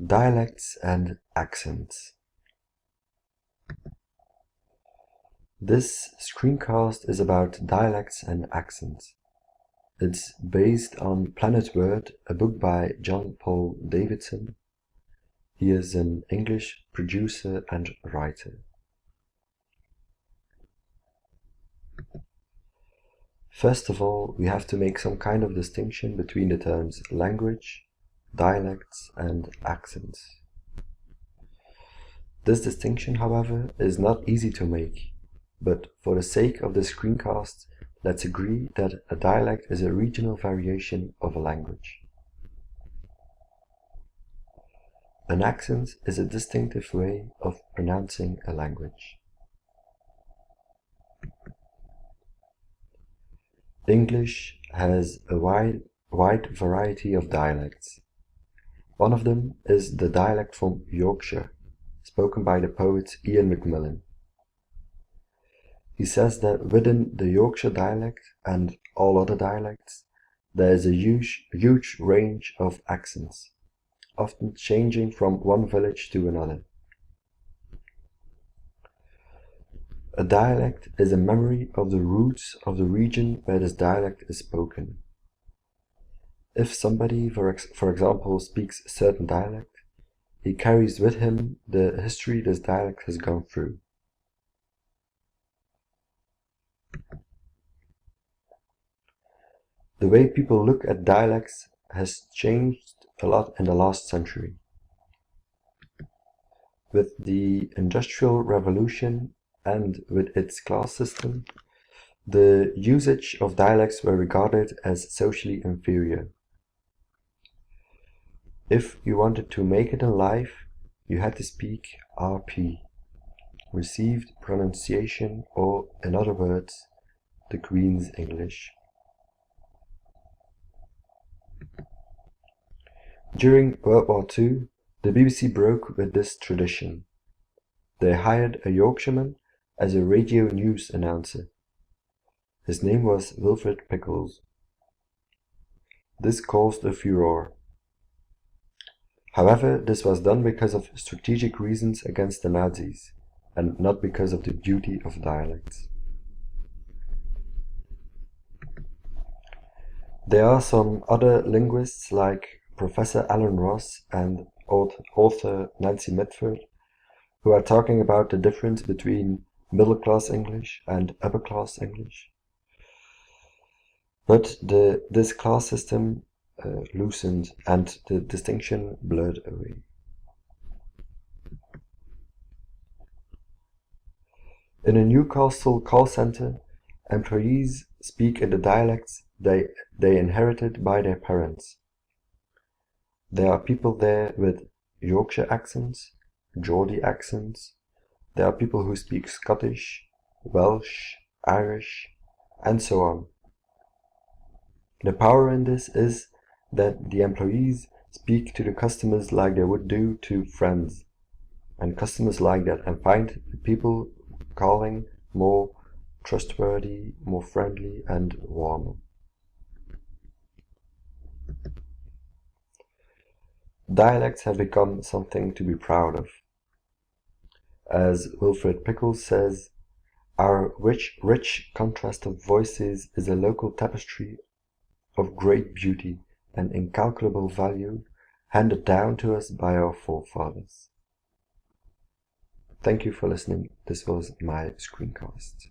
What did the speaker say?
Dialects and accents. This screencast is about dialects and accents. It's based on Planet Word, a book by John Paul Davidson. He is an English producer and writer. First of all, we have to make some kind of distinction between the terms language, dialects, and accents. This distinction, however, is not easy to make, but for the sake of this screencast, let's agree that a dialect is a regional variation of a language. An accent is a distinctive way of pronouncing a language. English has a wide variety of dialects. One of them is the dialect from Yorkshire, spoken by the poet Ian Macmillan. He says that within the Yorkshire dialect and all other dialects, there is a huge range of accents, often changing from one village to another. A dialect is a memory of the roots of the region where this dialect is spoken. If somebody, for example, speaks a certain dialect, he carries with him the history this dialect has gone through. The way people look at dialects has changed a lot in the last century. With the Industrial Revolution and with its class system, the usage of dialects were regarded as socially inferior. If you wanted to make it in life, you had to speak RP, received pronunciation, or, in other words, the Queen's English. During World War II, the BBC broke with this tradition. They hired a Yorkshireman as a radio news announcer. His name was Wilfred Pickles. This caused a furore. However, this was done because of strategic reasons against the Nazis, and not because of the beauty of dialects. There are some other linguists like Professor Alan Ross and author Nancy Mitford who are talking about the difference between middle-class English and upper-class English. But this class system loosened and the distinction blurred away. In a Newcastle call center, employees speak in the dialects they inherited by their parents. There are people there with Yorkshire accents, Geordie accents. There are people who speak Scottish, Welsh, Irish, and so on. The power in this is that the employees speak to the customers like they would do to friends, and customers like that and find the people calling more trustworthy, more friendly, and warmer. Dialects have become something to be proud of. As Wilfred Pickles says, our rich contrast of voices is a local tapestry of great beauty and incalculable value handed down to us by our forefathers. Thank you for listening. This was my screencast.